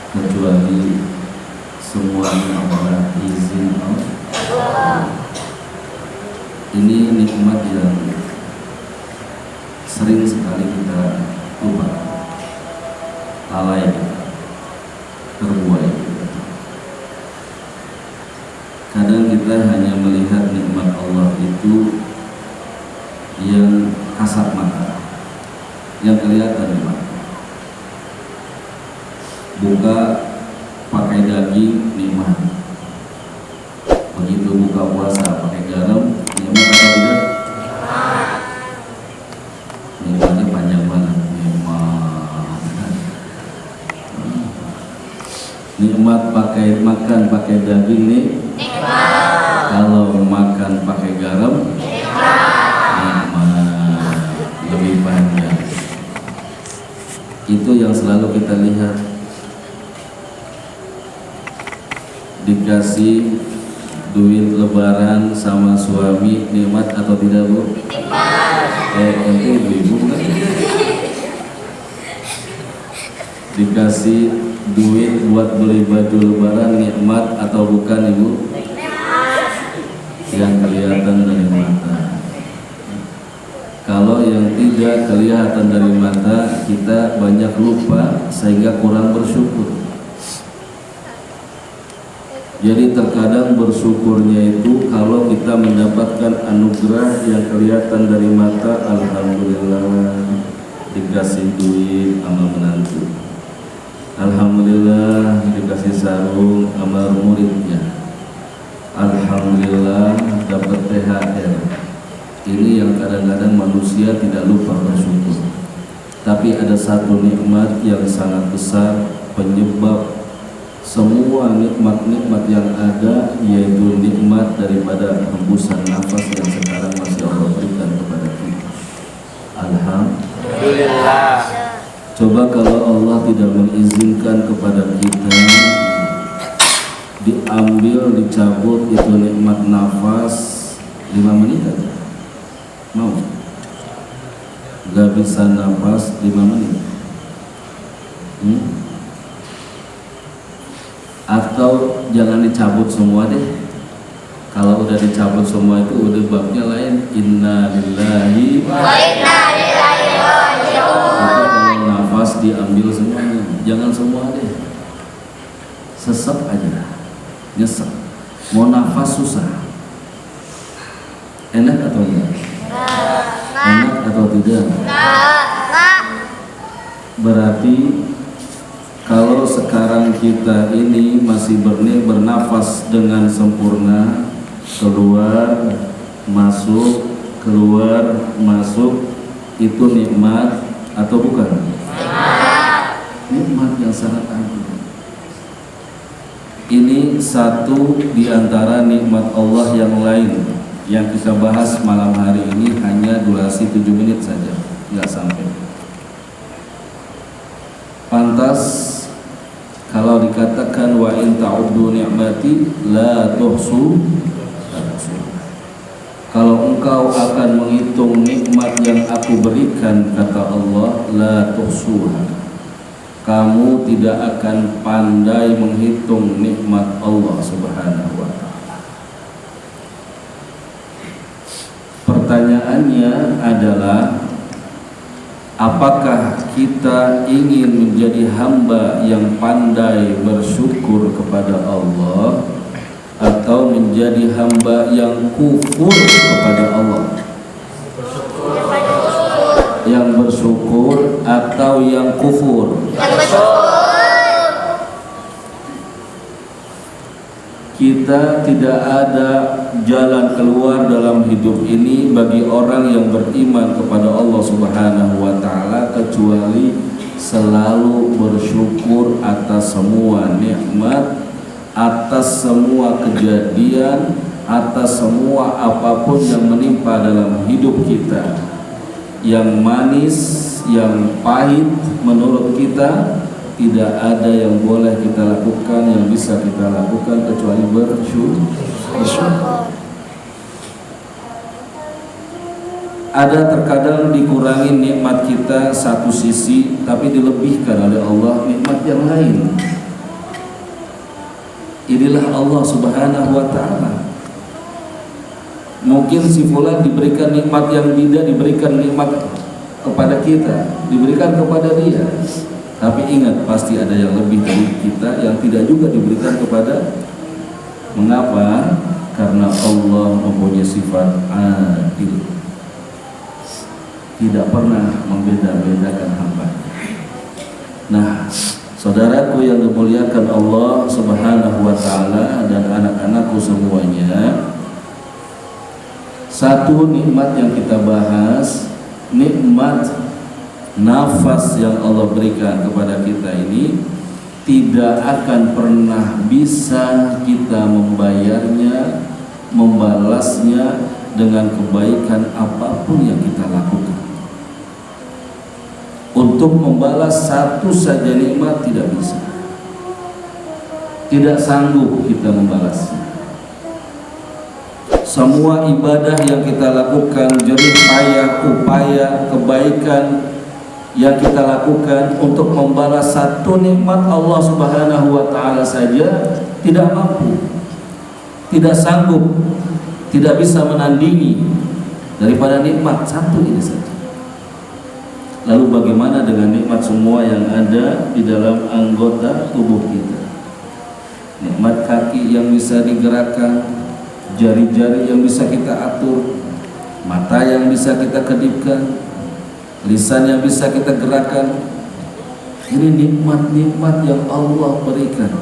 kecuali semuanya adalah izin Allah. Ini nikmat yang sering sekali kita lupa, lalai kita, terbuai kita. Kadang kita hanya melihat nikmat Allah itu yang kasat mata, yang kelihatan di mata. Buka pakai daging nikmat, begitu buka puasa pakai garam nikmat atau tidak? Nikmatnya panjang banget. Nikmat pakai makan pakai daging nih nikmat. Kalau makan pakai garam nikmat, lebih panjang. Itu yang selalu kita lihat. Dikasih duit lebaran sama suami nikmat atau tidak, Bu? Nikmat. Ente ibu-ibu kan? Dikasih duit buat beli baju lebaran nikmat atau bukan, Ibu? Nikmat. Yang kelihatan dari mata. Kalau yang tidak kelihatan dari mata, kita banyak lupa sehingga kurang bersyukur. Jadi terkadang bersyukurnya itu kalau kita mendapatkan anugerah yang kelihatan dari mata, alhamdulillah dikasih duit amal menantu, alhamdulillah dikasih sarung amal muridnya, alhamdulillah dapat THR. Ini yang kadang-kadang manusia tidak lupa bersyukur. Tapi ada satu nikmat yang sangat besar penyebab semua nikmat-nikmat yang ada, yaitu nikmat daripada hembusan nafas yang sekarang masih Allah berikan kepada kita. Alhamdulillah. Coba kalau Allah tidak mengizinkan kepada kita diambil, dicabut itu nikmat nafas 5 menit aja, mau? Gak bisa nafas 5 menit. Atau jangan dicabut semua deh. Kalau udah dicabut semua itu udah babnya lain. Inna lillahi wa inna ilaihi raji'un. Kalau nafas diambil semuanya, jangan semua deh. Sesek aja, nyesek. Mau nafas susah. Enak atau enggak? Enak atau tidak? Berarti kalau sekarang kita ini masih bernafas dengan sempurna, keluar masuk, itu nikmat atau bukan? Nikmat yang sangat agung. Ini satu di antara nikmat Allah yang lain yang kita bahas malam hari ini, hanya durasi 7 menit saja, nggak sampai. Pantas kalau dikatakan wa in ta'uddu ni'mati la tuhsu. Kalau engkau akan menghitung nikmat yang aku berikan, kata Allah, la tuhsuha, kamu tidak akan pandai menghitung nikmat Allah Subhanahu wa ta'ala. Pertanyaannya adalah, apakah kita ingin menjadi hamba yang pandai bersyukur kepada Allah, atau menjadi hamba yang kufur kepada Allah? Yang bersyukur atau yang kufur? Yang bersyukur. Kita tidak ada jalan keluar dalam hidup ini bagi orang yang beriman kepada Allah Subhanahu wa ta'ala kecuali selalu bersyukur atas semua nikmat, atas semua kejadian, atas semua apapun yang menimpa dalam hidup kita, yang manis, yang pahit menurut kita. Tidak ada yang boleh kita lakukan, yang bisa kita lakukan kecuali bersyukur. Ada terkadang dikurangi nikmat kita satu sisi, tapi dilebihkan oleh Allah nikmat yang lain. Allah Subhanahu wa taala. Mungkin si fulan diberikan nikmat yang tidak diberikan nikmat kepada kita, diberikan kepada dia. Tapi ingat, pasti ada yang lebih dari kita yang tidak juga diberikan kepada. Mengapa? Karena Allah mempunyai sifat adil, tidak pernah membeda-bedakan hamba. Nah, saudaraku yang dimuliakan Allah Subhanahu wa taala dan anak-anakku semuanya, satu nikmat yang kita bahas, nikmat nafas yang Allah berikan kepada kita ini tidak akan pernah bisa kita membayarnya, membalasnya dengan kebaikan apapun yang kita lakukan. Untuk membalas satu saja nikmat tidak bisa, tidak sanggup kita membalasnya. Semua ibadah yang kita lakukan, jerih payah, upaya, kebaikan yang kita lakukan untuk membalas satu nikmat Allah Subhanahu wa taala saja tidak mampu, tidak sanggup, tidak bisa menandingi daripada nikmat satu ini saja. Lalu bagaimana dengan nikmat semua yang ada di dalam anggota tubuh kita? Nikmat kaki yang bisa digerakkan, jari-jari yang bisa kita atur, mata yang bisa kita kedipkan, lisan yang bisa kita gerakan. Ini nikmat-nikmat yang Allah berikan,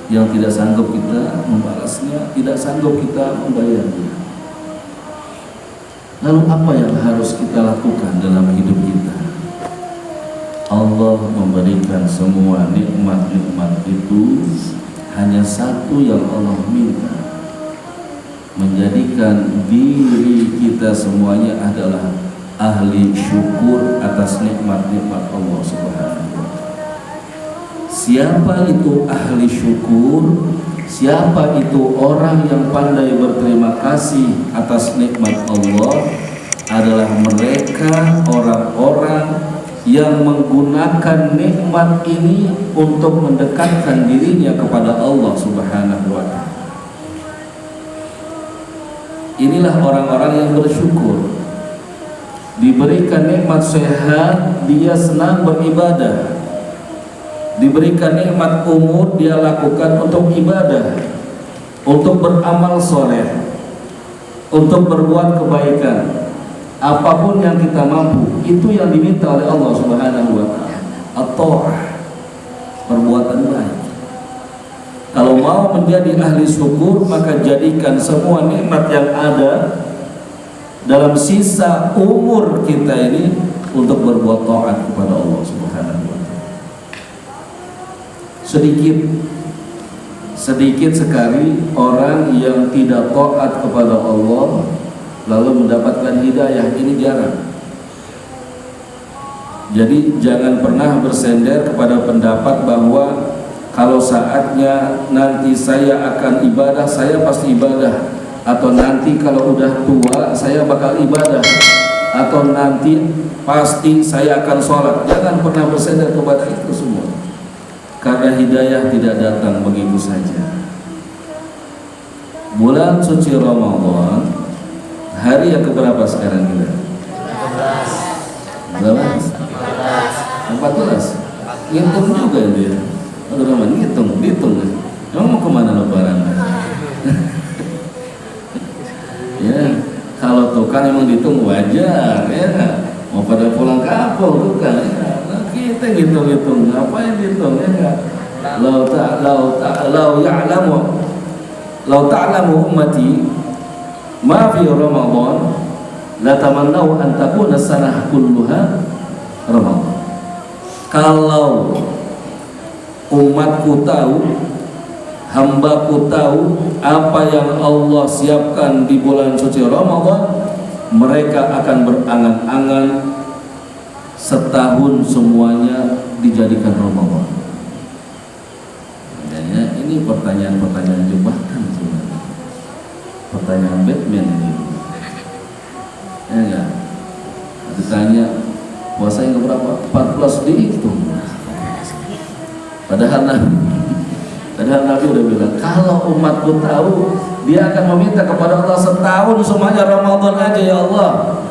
yang tidak sanggup kita membalasnya, tidak sanggup kita membayarnya. Lalu apa yang harus kita lakukan dalam hidup kita? Allah memberikan semua nikmat-nikmat itu, hanya satu yang Allah minta, menjadikan diri kita semuanya adalah ahli syukur atas nikmat-nikmat Allah Subhanahu wa taala. Siapa itu ahli syukur? Siapa itu orang yang pandai berterima kasih atas nikmat Allah? Adalah mereka orang-orang yang menggunakan nikmat ini untuk mendekatkan dirinya kepada Allah Subhanahu wa taala. Inilah orang-orang yang bersyukur. Diberikan nikmat sehat, dia senang beribadah. Diberikan nikmat umur, dia lakukan untuk ibadah, untuk beramal soleh, untuk berbuat kebaikan. Apapun yang kita mampu, itu yang diminta oleh Allah Subhanahu wa taala. At-ta'ah, perbuatan baik. Kalau mau menjadi ahli syukur, maka jadikan semua nikmat yang ada dalam sisa umur kita ini untuk berbuat taat kepada Allah Subhanahu wa taala. Sedikit sekali orang yang tidak taat kepada Allah lalu mendapatkan hidayah, ini jarang. Jadi jangan pernah bersender kepada pendapat bahwa kalau saatnya nanti saya akan ibadah, saya pasti ibadah, atau nanti kalau udah tua saya bakal ibadah, atau nanti pasti saya akan sholat. Jangan pernah bersender kepada itu semua, karena hidayah tidak datang begitu saja. Bulan suci Ramadan, hari yang keberapa sekarang kita? 14. 14. Ngitung juga dia. Aduh Rahman, ngitung. Emang mau kemana lebaran? Ya, kalau tukang emang dihitung wajar, ya. Mau pada pulang kampung tukang, ya. Nah, kita ngitung-ngitung, ngapain dihitung, ya? Lau ta'lamu ummati ma fi Ramadan la tamannau an takuna sanah kulluha Ramadan. Kalau umatku tahu, hambaku tahu apa yang Allah siapkan di bulan suci Ramadan, mereka akan berangan-angan setahun semuanya dijadikan Ramadan. Makanya ini pertanyaan-pertanyaan jebakan sebenarnya. Pertanyaan Batman ini. Ya enggak? Ditanya puasa yang berapa? 14 dihitung. Padahal Padahal Nabi udah bilang, kalau umatku tahu, dia akan meminta kepada Allah setahun semuanya Ramadan aja ya Allah.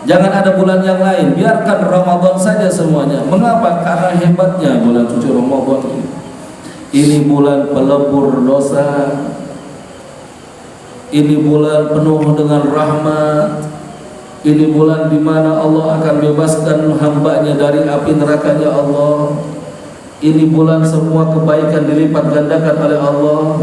Jangan ada bulan yang lain, biarkan Ramadan saja semuanya. Mengapa? Karena hebatnya bulan suci Ramadan ini. Ini bulan pelebur dosa. Ini bulan penuh dengan rahmat. Ini bulan di mana Allah akan bebaskan hambanya dari api nerakanya Allah. Ini bulan semua kebaikan dilipat gandakan oleh Allah.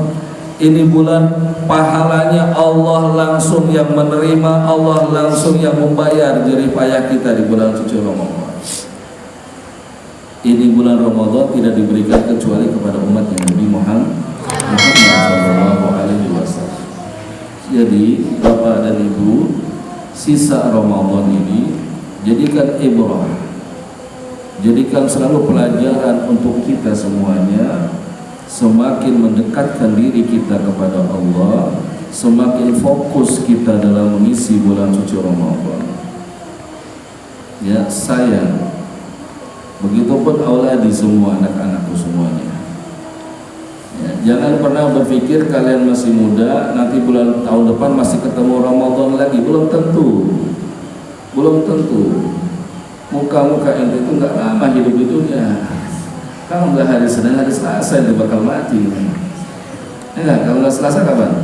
Ini bulan pahalanya Allah langsung yang menerima, Allah langsung yang membayar jerih payah kita di bulan suci Ramadan. Ini bulan Ramadan tidak diberikan kecuali kepada umat yang Nabi Muhammad SAW. Jadi Bapak dan Ibu, sisa Ramadan ini jadikan ibrah, jadikan selalu pelajaran untuk kita semuanya. Semakin mendekatkan diri kita kepada Allah, semakin fokus kita dalam mengisi bulan suci Ramadan. Ya, sayang. Begitupun auladi, semua anak-anakku semuanya. Ya, jangan pernah berpikir kalian masih muda, nanti bulan tahun depan masih ketemu Ramadan lagi. Belum tentu. Belum tentu. Muka-muka ente itu nggak lama hidup di dunia. Kalau nggak hari Senin, hari Selasa dia bakal mati. Ya, kalau nggak Selasa kapan?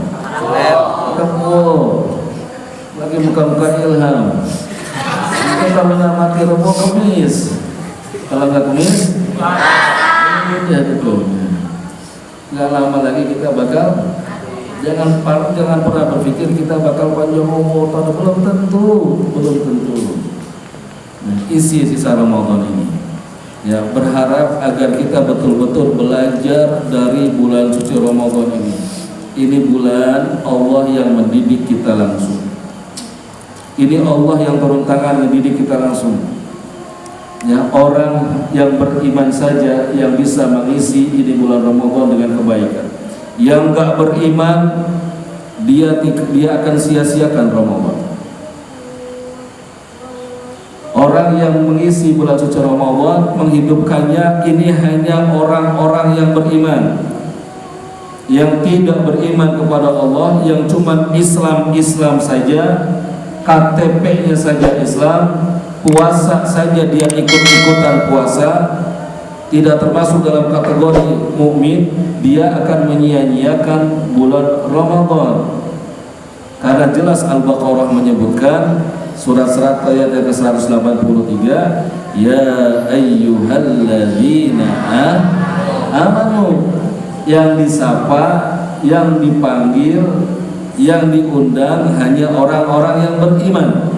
Ketemu lagi muka-muka Ilham. Mungkin kalau nggak mati Rebo, Kemis. Kalau nggak Kemis, ya betul. Nggak lama lagi kita bakal. Jangan pernah berpikir kita bakal panjang umur. Belum tentu, belum tentu. Nah, isi sisa Ramadan ini. Ya, berharap agar kita betul-betul belajar dari bulan suci Ramadan ini. Ini bulan Allah yang mendidik kita langsung. Ini Allah yang turun tangan mendidik kita langsung. Ya, orang yang beriman saja yang bisa mengisi ini bulan Ramadan dengan kebaikan. Yang enggak beriman, dia akan sia-siakan Ramadan. Orang yang mengisi bulan suci Ramadan, menghidupkannya, ini hanya orang-orang yang beriman. Yang tidak beriman kepada Allah, yang cuma Islam saja, KTP-nya saja Islam, puasa saja dia ikut-ikutan puasa, tidak termasuk dalam kategori mukmin, dia akan menyia-nyiakan bulan Ramadan. Karena jelas Al-Baqarah menyebutkan, surat ayat yang ke-183, ya ayyuhalladzina amanu, yang disapa, yang dipanggil, yang diundang hanya orang-orang yang beriman.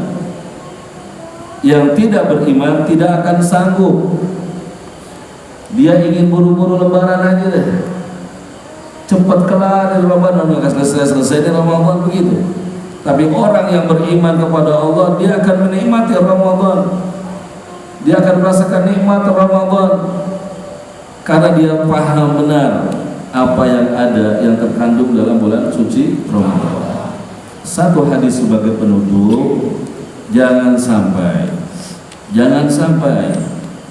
Yang tidak beriman tidak akan sanggup. Dia ingin buru-buru lebaran aja deh, cepat kelar dari Ramadan, nggak selesai di Ramadan begitu. Tapi orang yang beriman kepada Allah, dia akan menikmati Ramadan. Dia akan merasakan nikmat Ramadan karena dia paham benar apa yang ada, yang terkandung dalam bulan suci Ramadan. Satu hadis sebagai penutup, jangan sampai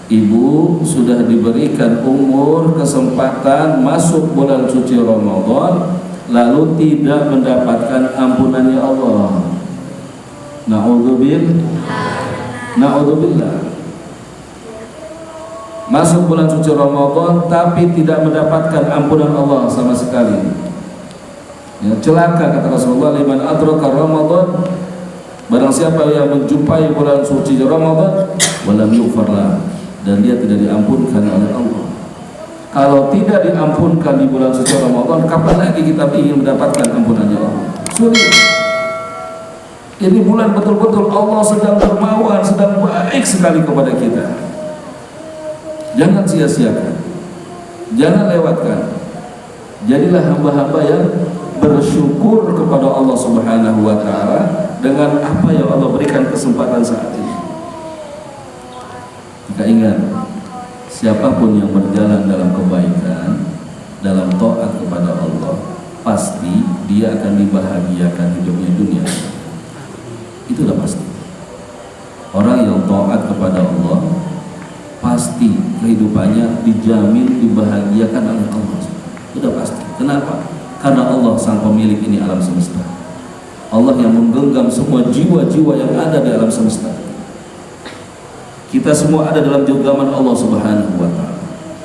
ibu sudah diberikan umur, kesempatan masuk bulan suci Ramadan lalu tidak mendapatkan ampunannya Allah. Na'udzubillah. Masuk bulan suci Ramadan tapi tidak mendapatkan ampunan Allah sama sekali. Ya, celaka kata Rasulullah, liman adraka Ramadan, barang siapa yang menjumpai bulan suci Ramadan walam yughfarlah, dan dia tidak diampunkan oleh Allah. Kalau tidak diampunkan di bulan suci Ramadan, kapan lagi kita ingin mendapatkan ampunannya Allah? Sulit. Ini bulan betul-betul Allah sedang dermawan, sedang baik sekali kepada kita. Jangan sia-siakan, jangan lewatkan. Jadilah hamba-hamba yang bersyukur kepada Allah Subhanahu wa Ta'ala dengan apa yang Allah berikan kesempatan saat ini. Kita ingat, siapapun yang berjalan dalam kebaikan, dalam taat kepada Allah, pasti dia akan dibahagiakan hidupnya dunia. Itulah pasti. Orang yang taat kepada Allah, pasti kehidupannya dijamin dibahagiakan oleh Allah. Sudah pasti. Kenapa? Karena Allah sang pemilik ini alam semesta. Allah yang menggenggam semua jiwa-jiwa yang ada di alam semesta. Kita semua ada dalam genggaman Allah Subhanahu wa taala.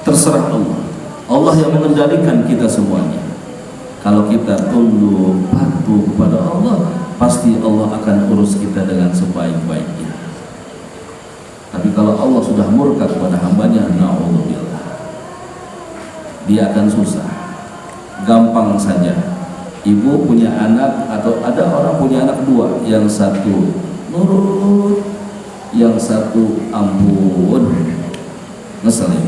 Terserah Allah. Allah yang mengendalikan kita semuanya. Kalau kita tunduk patuh kepada Allah, pasti Allah akan urus kita dengan sebaik-baiknya. Tapi kalau Allah sudah murka kepada hambanya, na'udzubillah, dia akan susah. Gampang saja. Ibu punya anak atau ada orang punya anak dua, yang satu nurut, yang satu ampun, ngeselin.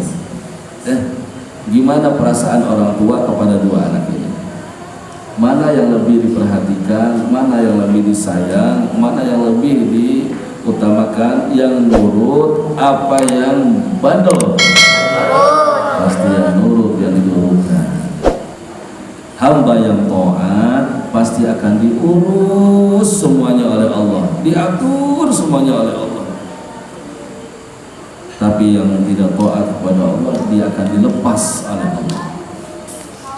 Gimana perasaan orang tua kepada dua anak ini? Mana yang lebih diperhatikan, mana yang lebih disayang, mana yang lebih diutamakan, yang nurut apa yang bandel? Pasti yang nurut, yang dinurutkan. Hamba yang taat pasti akan diurus semuanya oleh Allah, diatur semuanya oleh Allah. Tapi yang tidak taat kepada Allah, dia akan dilepas oleh Allah.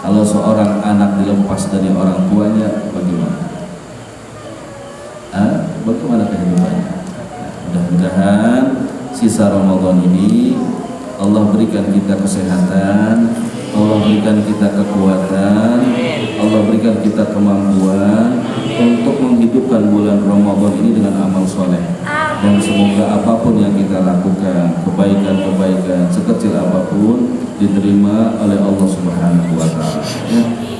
Kalau seorang anak dilepas dari orang tuanya, bagaimana? Bagaimana kehidupannya? Mudah-mudahan sisa Ramadan ini Allah berikan kita kesehatan, Allah berikan kita kekuatan, Allah berikan kita kemampuan untuk menghidupkan bulan Ramadan ini dengan amal soleh. Dan semoga apapun yang kita lakukan, kebaikan-kebaikan sekecil apapun, diterima oleh Allah Subhanahu wa taala.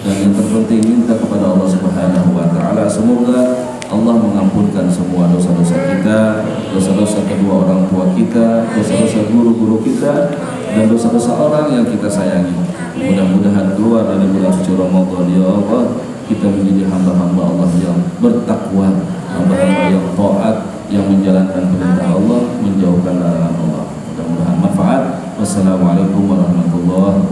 Dan yang terpenting, minta kepada Allah Subhanahu wa taala semoga Allah mengampunkan semua dosa-dosa kita, dosa-dosa kedua orang tua kita, dosa-dosa guru-guru kita, dan dosa-dosa orang yang kita sayangi. Mudah-mudahan keluar dari bulan suci Ramadan, ya Allah, kita menjadi hamba-hamba Allah yang bertakwa, hamba-hamba yang taat, yang menjalankan perintah Allah, menjauhkan larangan Allah. Mudah-mudahan manfaat. Wassalamualaikum warahmatullahi wabarakatuh.